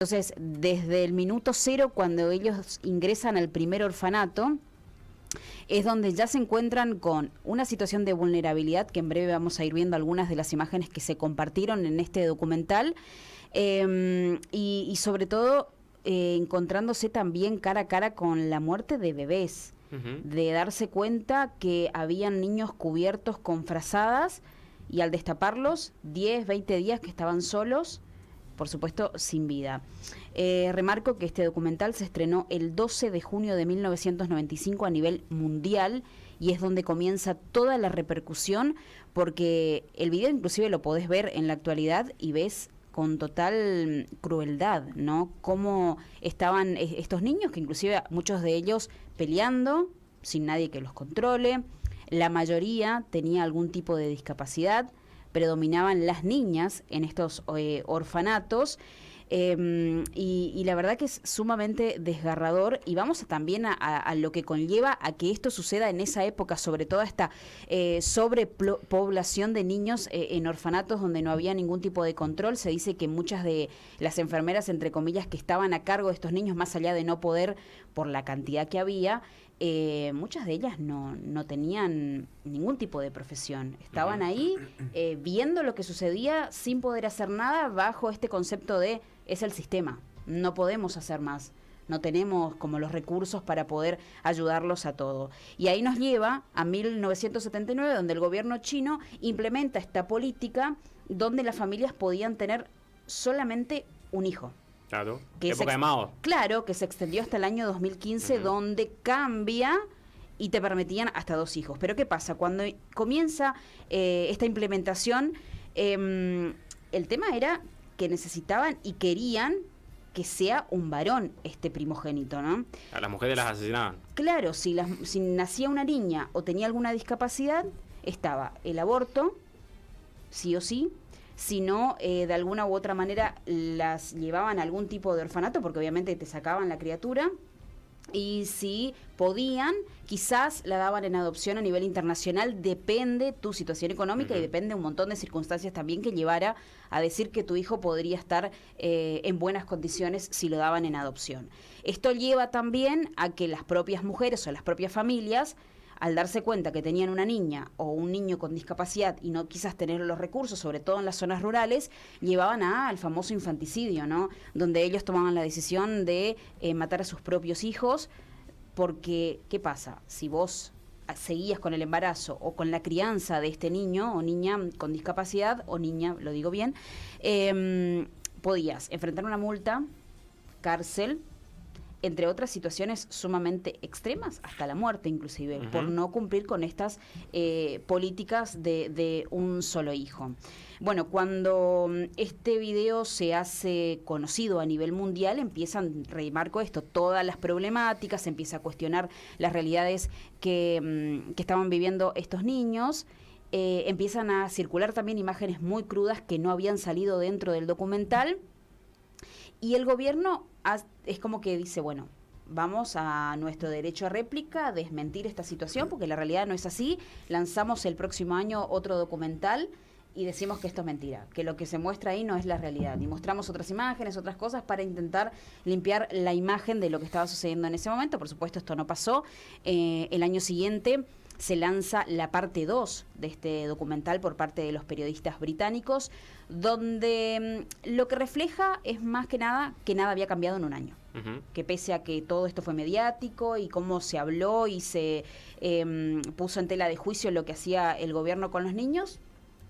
Entonces, desde el minuto cero, cuando ellos ingresan al primer orfanato, es donde ya se encuentran con una situación de vulnerabilidad, que en breve vamos a ir viendo algunas de las imágenes que se compartieron en este documental, y sobre todo encontrándose también cara a cara con la muerte de bebés, de darse cuenta que habían niños cubiertos con frazadas y al destaparlos, 10, 20 días que estaban solos, por supuesto, sin vida. Remarco que este documental se estrenó el 12 de junio de 1995 a nivel mundial y es donde comienza toda la repercusión, porque el video inclusive lo podés ver en la actualidad y ves con total crueldad, ¿no? Cómo estaban estos niños, que inclusive muchos de ellos peleando, sin nadie que los controle. La mayoría tenía algún tipo de discapacidad, predominaban las niñas en estos orfanatos, y la verdad que es sumamente desgarrador, y vamos también a lo que conlleva a que esto suceda en esa época, sobre todo esta sobrepoblación de niños en orfanatos donde no había ningún tipo de control. Se dice que muchas de las enfermeras, entre comillas, que estaban a cargo de estos niños, más allá de no poder por la cantidad que había, muchas de ellas no tenían ningún tipo de profesión, estaban ahí viendo lo que sucedía sin poder hacer nada, bajo este concepto de es el sistema, no podemos hacer más, no tenemos como los recursos para poder ayudarlos a todo. Y ahí nos lleva a 1979, donde el gobierno chino implementa esta política donde las familias podían tener solamente un hijo. Claro, época de Mao. Claro, que se extendió hasta el año 2015, donde cambia y te permitían hasta 2 hijos. Pero ¿qué pasa? Cuando comienza esta implementación, el tema era que necesitaban y querían que sea un varón este primogénito, ¿no? A las mujeres las asesinaban. Claro, si nacía una niña o tenía alguna discapacidad, estaba el aborto, sí o sí. Si no, de alguna u otra manera las llevaban a algún tipo de orfanato, porque obviamente te sacaban la criatura, y si podían, quizás la daban en adopción a nivel internacional, depende tu situación económica y depende un montón de circunstancias también que llevara a decir que tu hijo podría estar en buenas condiciones si lo daban en adopción. Esto lleva también a que las propias mujeres o las propias familias, al darse cuenta que tenían una niña o un niño con discapacidad y no quizás tener los recursos, sobre todo en las zonas rurales, llevaban al famoso infanticidio, ¿no? Donde ellos tomaban la decisión de matar a sus propios hijos, porque, ¿qué pasa? Si vos seguías con el embarazo o con la crianza de este niño o niña con discapacidad, o niña, lo digo bien, podías enfrentar una multa, cárcel, entre otras situaciones sumamente extremas, hasta la muerte inclusive, por no cumplir con estas políticas de un solo hijo. Bueno, cuando este video se hace conocido a nivel mundial, empiezan, remarco esto, todas las problemáticas, se empieza a cuestionar las realidades que estaban viviendo estos niños. Empiezan a circular también imágenes muy crudas que no habían salido dentro del documental. Y el gobierno es como que dice, bueno, vamos a nuestro derecho a réplica, a desmentir esta situación, porque la realidad no es así. Lanzamos el próximo año otro documental y decimos que esto es mentira, que lo que se muestra ahí no es la realidad. Y mostramos otras imágenes, otras cosas para intentar limpiar la imagen de lo que estaba sucediendo en ese momento. Por supuesto, esto no pasó. El año siguiente se lanza la parte 2 de este documental por parte de los periodistas británicos, donde lo que refleja es más que nada había cambiado en un año. Que pese a que todo esto fue mediático y cómo se habló y se puso en tela de juicio lo que hacía el gobierno con los niños,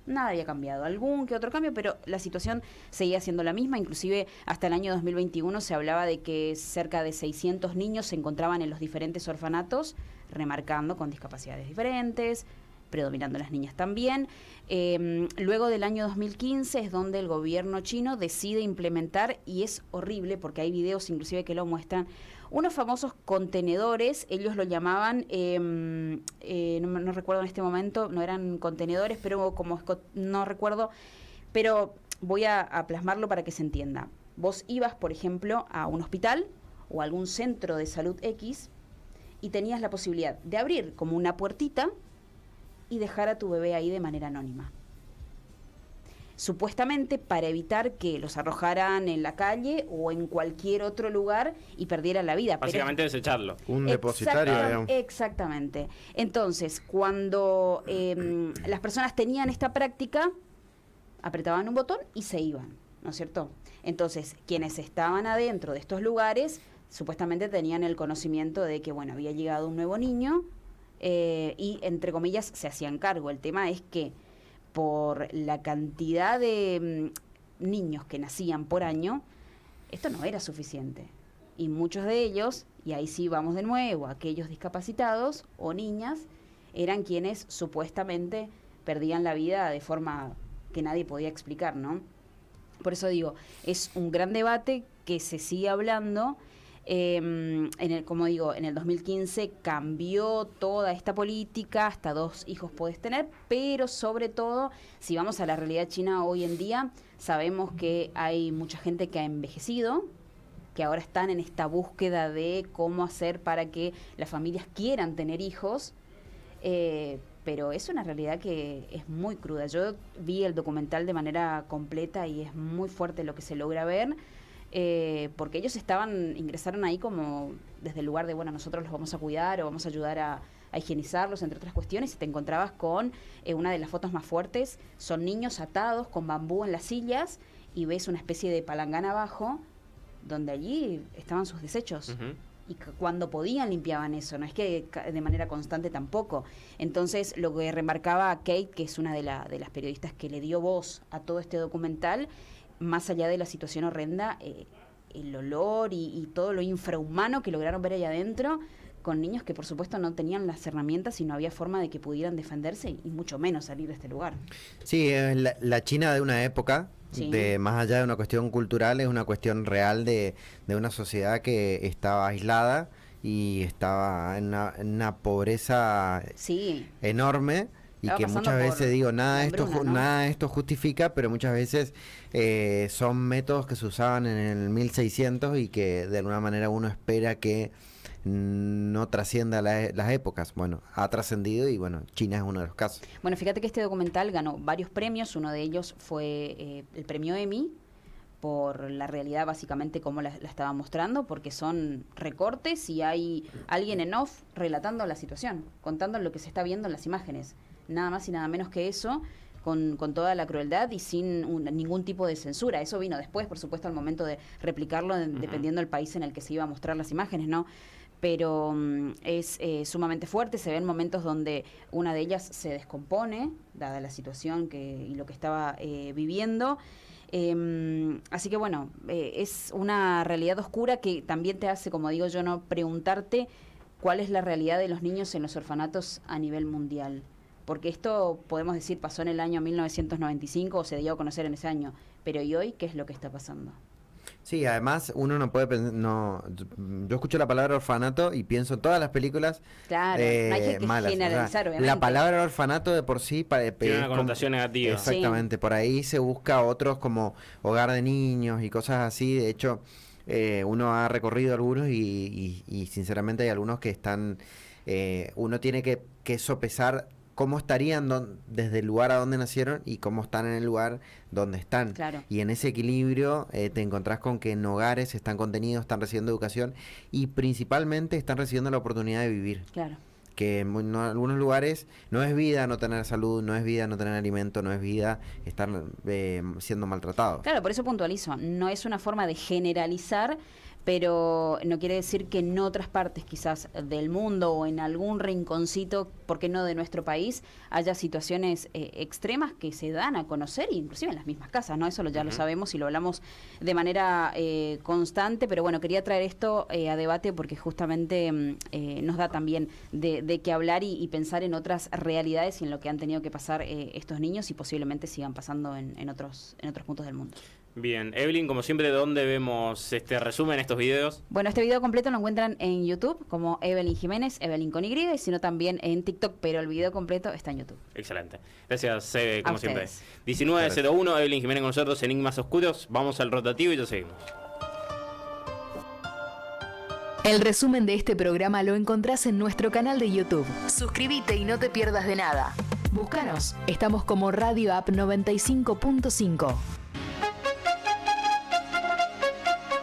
nada había cambiado, algún que otro cambio, pero la situación seguía siendo la misma. Inclusive hasta el año 2021 se hablaba de que cerca de 600 niños se encontraban en los diferentes orfanatos, remarcando con discapacidades diferentes, predominando las niñas también. Luego del año 2015 es donde el gobierno chino decide implementar, y es horrible porque hay videos inclusive que lo muestran, unos famosos contenedores, ellos lo llamaban, no recuerdo en este momento, no eran contenedores, pero no recuerdo, pero voy a plasmarlo para que se entienda. Vos ibas, por ejemplo, a un hospital o a algún centro de salud X y tenías la posibilidad de abrir como una puertita y dejar a tu bebé ahí de manera anónima. supuestamente para evitar que los arrojaran en la calle o en cualquier otro lugar y perdieran la vida. Básicamente desecharlo. Un depositario, digamos. Exactamente. Entonces, cuando las personas tenían esta práctica, apretaban un botón y se iban, ¿no es cierto? Entonces, quienes estaban adentro de estos lugares, supuestamente tenían el conocimiento de que, bueno, había llegado un nuevo niño y, entre comillas, se hacían cargo. El tema es que por la cantidad de niños que nacían por año, esto no era suficiente. Y muchos de ellos, y ahí sí vamos de nuevo, aquellos discapacitados o niñas, eran quienes supuestamente perdían la vida de forma que nadie podía explicar, ¿no? Por eso digo, es un gran debate que se sigue hablando. Como digo, en el 2015 cambió toda esta política, hasta 2 hijos podés tener, pero sobre todo, si vamos a la realidad china hoy en día, sabemos que hay mucha gente que ha envejecido, que ahora están en esta búsqueda de cómo hacer para que las familias quieran tener hijos, pero es una realidad que es muy cruda. Yo vi el documental de manera completa y es muy fuerte lo que se logra ver, porque ellos ingresaron ahí como desde el lugar de, bueno, nosotros los vamos a cuidar o vamos a ayudar a higienizarlos, entre otras cuestiones, y te encontrabas con una de las fotos más fuertes, son niños atados con bambú en las sillas y ves una especie de palangana abajo, donde allí estaban sus desechos. Uh-huh. Y cuando podían limpiaban eso, no es que de manera constante tampoco. Entonces, lo que remarcaba Kate, que es una de las periodistas que le dio voz a todo este documental, más allá de la situación horrenda, el olor y todo lo infrahumano que lograron ver allá adentro, con niños que por supuesto no tenían las herramientas y no había forma de que pudieran defenderse y mucho menos salir de este lugar. Sí, la China de una época, sí, de más allá de una cuestión cultural, es una cuestión real de una sociedad que estaba aislada y estaba en una pobreza, sí, enorme. Y que muchas veces digo, nada de esto justifica, pero muchas veces son métodos que se usaban en el 1600 y que de alguna manera uno espera que no trascienda las épocas. Bueno, ha trascendido y bueno, China es uno de los casos. Bueno, fíjate que este documental ganó varios premios, uno de ellos fue el premio Emmy, por la realidad básicamente como la estaba mostrando, porque son recortes y hay alguien en off relatando la situación, contando lo que se está viendo en las imágenes. Nada más y nada menos que eso, con toda la crueldad y sin ningún tipo de censura. Eso vino después, por supuesto, al momento de replicarlo, dependiendo del país en el que se iba a mostrar las imágenes, ¿no? Pero es sumamente fuerte. Se ven momentos donde una de ellas se descompone, dada la situación y lo que estaba viviendo. Así que bueno, es una realidad oscura que también te hace, como digo yo, no preguntarte cuál es la realidad de los niños en los orfanatos a nivel mundial. Porque esto, podemos decir, pasó en el año 1995 o se dio a conocer en ese año. Pero ¿y hoy qué es lo que está pasando? Sí, además uno no puede pensar, yo escucho la palabra orfanato y pienso en todas las películas, claro, no hay que malas. generalizar, obviamente. La palabra orfanato de por sí tiene una connotación negativa. Exactamente, sí. Por ahí se busca otros como hogar de niños y cosas así. De hecho, uno ha recorrido algunos y sinceramente hay algunos que están, uno tiene que sopesar cómo estarían desde el lugar a donde nacieron y cómo están en el lugar donde están. Claro. Y en ese equilibrio te encontrás con que en hogares están contenidos, están recibiendo educación y principalmente están recibiendo la oportunidad de vivir. Claro. Que en algunos lugares no es vida no tener salud, no es vida no tener alimento, no es vida estar siendo maltratados. Claro, por eso puntualizo. No es una forma de generalizar, pero no quiere decir que en otras partes quizás del mundo o en algún rinconcito, ¿por qué no de nuestro país?, haya situaciones extremas que se dan a conocer, inclusive en las mismas casas, ¿no? Eso ya lo sabemos y lo hablamos de manera constante, pero bueno, quería traer esto a debate porque justamente nos da también de qué hablar y pensar en otras realidades y en lo que han tenido que pasar estos niños y posiblemente sigan pasando en otros puntos del mundo. Bien, Evelyn, como siempre, ¿dónde vemos este resumen, estos videos? Bueno, este video completo lo encuentran en YouTube como Evelyn Jiménez, Evelyn con Y, y sino también en TikTok, pero el video completo está en YouTube. Excelente. Gracias, como siempre. 19:01, Evelyn Jiménez con nosotros, Enigmas Oscuros. Vamos al rotativo y ya seguimos. El resumen de este programa lo encontrás en nuestro canal de YouTube. Suscríbete y no te pierdas de nada. Búscanos. Estamos como Radio App 95.5.